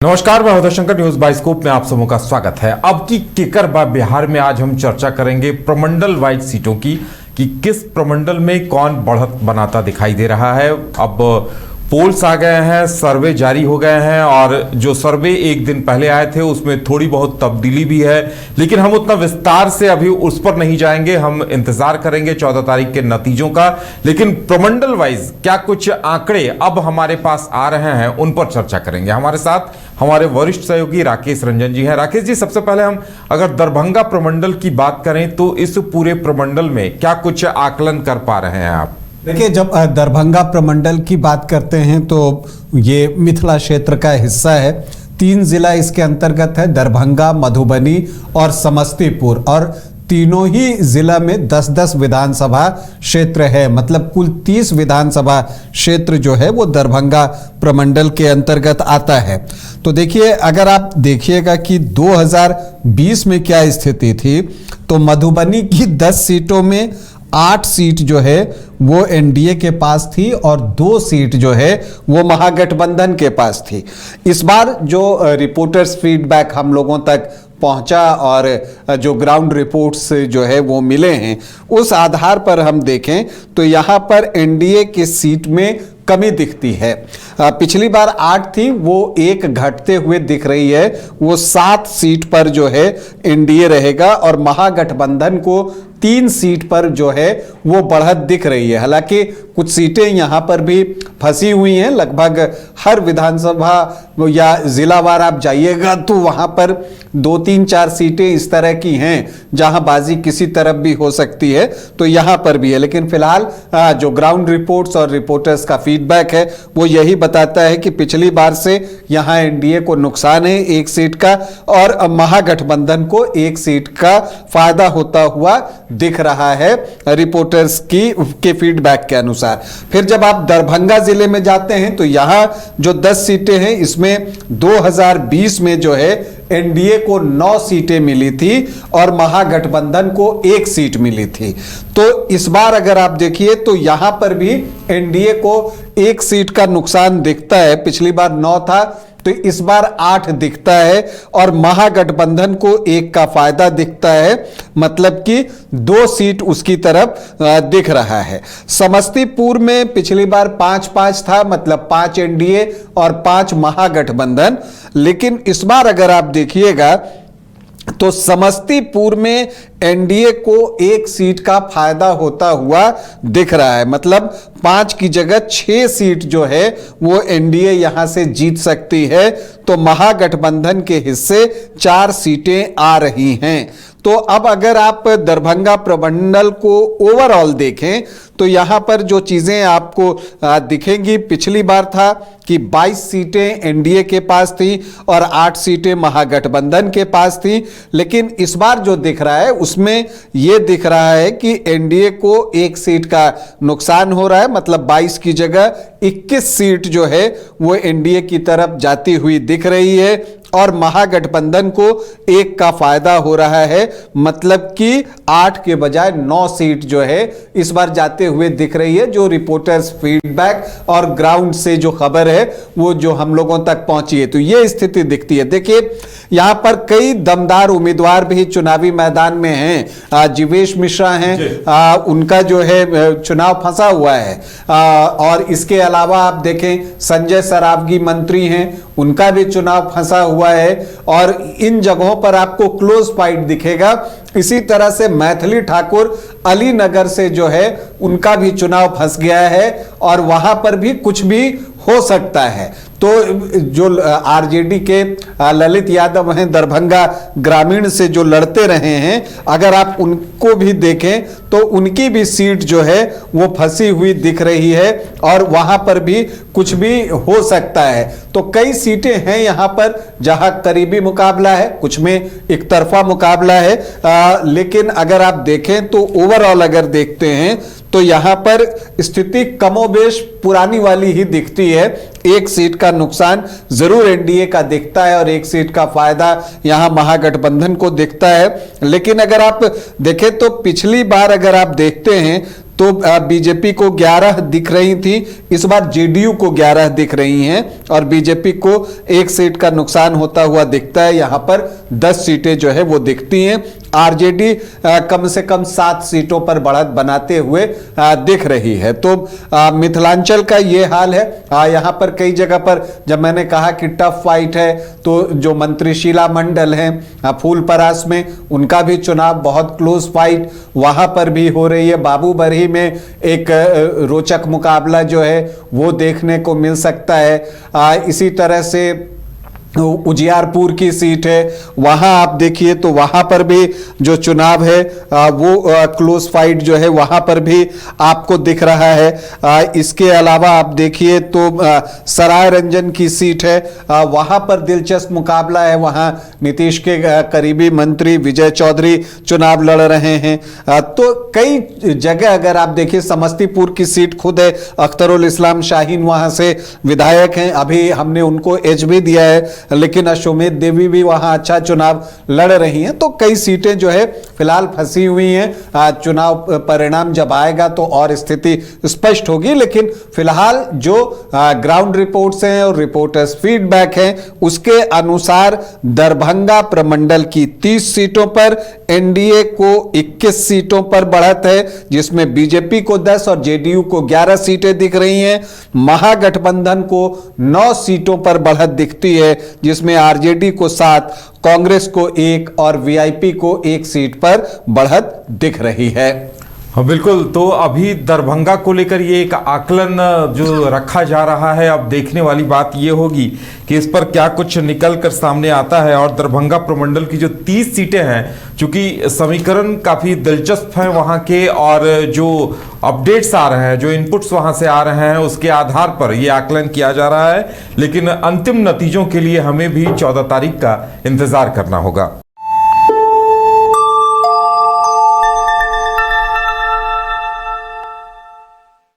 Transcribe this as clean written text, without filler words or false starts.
नमस्कार, मैं Uday Shankar, news bioscope में आप सबों का स्वागत है। अब की केकर बा बिहार में आज हम चर्चा करेंगे प्रमंडल वाइज सीटों की कि किस प्रमंडल में कौन बढ़त बनाता दिखाई दे रहा है। अब पोल्स आ गए हैं, सर्वे जारी हो गए हैं और जो सर्वे एक दिन पहले आए थे उसमें थोड़ी बहुत तब्दीली भी है, लेकिन हम उतना विस्तार से अभी उस पर नहीं जाएंगे। हम इंतजार करेंगे 14 तारीख के नतीजों का, लेकिन प्रमंडल वाइज क्या कुछ आंकड़े अब हमारे पास आ रहे हैं उन पर चर्चा करेंगे। हमारे साथ हमारे वरिष्ठ सहयोगी राकेश रंजन जी हैं। राकेश जी, सबसे पहले हम अगर दरभंगा प्रमंडल की बात करें तो इस पूरे प्रमंडल में क्या कुछ आकलन कर पा रहे हैं आप? देखिए, जब दरभंगा प्रमंडल की बात करते हैं तो ये मिथिला क्षेत्र का हिस्सा है। 3 जिला इसके अंतर्गत है, दरभंगा, मधुबनी और समस्तीपुर, और तीनों ही जिला में 10-10 विधानसभा क्षेत्र है। मतलब कुल 30 विधानसभा क्षेत्र जो है वो दरभंगा प्रमंडल के अंतर्गत आता है। तो देखिए, अगर आप देखिएगा कि 2020 में क्या स्थिति थी, तो मधुबनी की 10 सीटों में 8 सीट जो है वो एनडीए के पास थी और 2 सीट जो है वो महागठबंधन के पास थी। इस बार जो रिपोर्टर्स फीडबैक हम लोगों तक पहुंचा और जो ग्राउंड रिपोर्ट्स जो है वो मिले हैं, उस आधार पर हम देखें तो यहाँ पर एनडीए के सीट में कमी दिखती है। पिछली बार 8 थी, वो 1 घटते हुए दिख रही है। वो 7 सीट पर जो है एनडीए रहेगा और महागठबंधन को 3 सीट पर जो है वो बढ़त दिख रही है। हालांकि कुछ सीटें यहाँ पर भी फंसी हुई हैं। लगभग हर विधानसभा या जिलावार आप जाइएगा तो वहाँ पर 2, 3, 4 सीटें इस तरह की हैं जहाँ बाजी किसी तरफ भी हो सकती है, तो यहाँ पर भी है। लेकिन फिलहाल जो ग्राउंड रिपोर्ट्स और रिपोर्टर्स का फीडबैक है वो यही बताता है कि पिछली बार से यहाँ एनडीए को नुकसान है 1 सीट का और महागठबंधन को 1 सीट का फायदा होता हुआ दिख रहा है रिपोर्टर्स के फीडबैक के अनुसार। फिर जब आप दरभंगा जिले में जाते हैं तो यहाँ जो 10 सीटें हैं, इसमें 2020 में जो है एनडीए को 9 सीटें मिली थी और महागठबंधन को 1 सीट मिली थी। तो इस बार अगर आप देखिए तो यहां पर भी एनडीए को 1 सीट का नुकसान दिखता है। पिछली बार 9 था तो इस बार 8 दिखता है और महागठबंधन को 1 का फायदा दिखता है। मतलब कि 2 सीट उसकी तरफ दिख रहा है। समस्तीपुर में पिछली बार 5-5 था, मतलब 5 एनडीए और 5 महागठबंधन। लेकिन इस बार अगर आप देखिएगा तो समस्तीपुर में एनडीए को 1 सीट का फायदा होता हुआ दिख रहा है। मतलब 5 की जगह 6 सीट जो है वो एनडीए यहां से जीत सकती है। तो महागठबंधन के हिस्से 4 सीटें आ रही हैं। तो अब अगर आप दरभंगा प्रमंडल को ओवरऑल देखें तो यहां पर जो चीजें आपको दिखेंगी, पिछली बार था कि 22 सीटें एनडीए के पास थी और 8 सीटें महागठबंधन के पास थी। लेकिन इस बार जो दिख रहा है उसमें यह दिख रहा है कि एनडीए को 1 सीट का नुकसान हो रहा है। मतलब 22 की जगह 21 सीट जो है वो एनडीए की तरफ जाती हुई दिख रही है और महागठबंधन को 1 का फायदा हो रहा है। मतलब कि 8 के बजाय 9 सीट जो है इस बार जाते हुए दिख रही है। जो रिपोर्टर्स फीडबैक और ग्राउंड से जो खबर है वो जो हम लोगों तक पहुंची है, तो ये स्थिति दिखती है। देखिए, यहां पर कई दमदार उम्मीदवार भी चुनावी मैदान में हैं। जीवेश मिश्रा हैं, उनका जो है चुनाव फंसा हुआ है। और इसके अलावा आप देखें संजय सरावगी मंत्री हैं, उनका भी चुनाव फंसा हुआ है और इन जगहों पर आपको क्लोज फाइट दिखेगा। इसी तरह से मैथिली ठाकुर अलीनगर से जो है उनका भी चुनाव फंस गया है और वहां पर भी कुछ भी हो सकता है। तो जो आरजेडी के ललित यादव हैं, दरभंगा ग्रामीण से जो लड़ते रहे हैं, अगर आप उनको भी देखें तो उनकी भी सीट जो है वो फंसी हुई दिख रही है और वहां पर भी कुछ भी हो सकता है। तो कई सीटें हैं यहां पर जहां करीबी मुकाबला है, कुछ में एक तरफा मुकाबला है। लेकिन अगर आप देखें तो ओवरऑल अगर देखते हैं तो यहां पर स्थिति कमोबेश पुरानी वाली ही दिखती है। 1 सीट का नुकसान जरूर एनडीए का दिखता है और 1 सीट का फायदा यहां महागठबंधन को दिखता है। लेकिन अगर आप देखें तो पिछली बार अगर आप देखते हैं तो बीजेपी को 11 दिख रही थी, इस बार जेडीयू को 11 दिख रही हैं और बीजेपी को 1 सीट का नुकसान होता हुआ दिखता है। यहां पर 10 सीटें जो है वो दिखती हैं। आरजेडी कम से कम 7 सीटों पर बढ़त बनाते हुए दिख रही है। तो मिथिलांचल का ये हाल है। यहां पर कई जगह पर जब मैंने कहा कि टफ फाइट है, तो जो मंत्री शीला मंडल हैं फूलपरास में, उनका भी चुनाव बहुत क्लोज फाइट वहां पर भी हो रही है। बाबूबरही में एक रोचक मुकाबला जो है वो देखने को मिल सकता है। इसी तरह से उजियारपुर की सीट है, वहां आप देखिए तो वहां पर भी जो चुनाव है वो क्लोज फाइट जो है वहां पर भी आपको दिख रहा है। इसके अलावा आप देखिए तो सराय रंजन की सीट है, वहां पर दिलचस्प मुकाबला है। वहां नीतीश के करीबी मंत्री विजय चौधरी चुनाव लड़ रहे हैं। तो कई जगह अगर आप देखिए, समस्तीपुर की सीट खुद है, अख्तरुल इस्लाम शाहीन वहां से विधायक हैं, अभी हमने उनको एज भी दिया है, लेकिन अश्वमेध देवी भी वहां अच्छा चुनाव लड़ रही हैं। तो कई सीटें जो है फिलहाल फंसी हुई हैं। चुनाव परिणाम जब आएगा तो और स्थिति स्पष्ट होगी, लेकिन फिलहाल जो ग्राउंड रिपोर्ट्स हैं और रिपोर्टर्स फीडबैक हैं उसके अनुसार दरभंगा प्रमंडल की 30 सीटों पर एनडीए को 21 सीटों पर बढ़त है, जिसमें बीजेपी को 10 और जेडीयू को 11 सीटें दिख रही हैं। महागठबंधन को 9 सीटों पर बढ़त दिखती है, जिसमें आरजेडी को 7, कांग्रेस को 1 और वीआईपी को 1 सीट पर बढ़त दिख रही है। हाँ बिल्कुल। तो अभी दरभंगा को लेकर ये एक आकलन जो रखा जा रहा है, अब देखने वाली बात ये होगी कि इस पर क्या कुछ निकल कर सामने आता है। और दरभंगा प्रमंडल की जो 30 सीटें हैं, चूंकि समीकरण काफी दिलचस्प हैं वहां के, और जो अपडेट्स आ रहे हैं, जो इनपुट्स वहां से आ रहे हैं, उसके आधार पर यह आकलन किया जा रहा है। लेकिन अंतिम नतीजों के लिए हमें भी 14 तारीख का इंतजार करना होगा।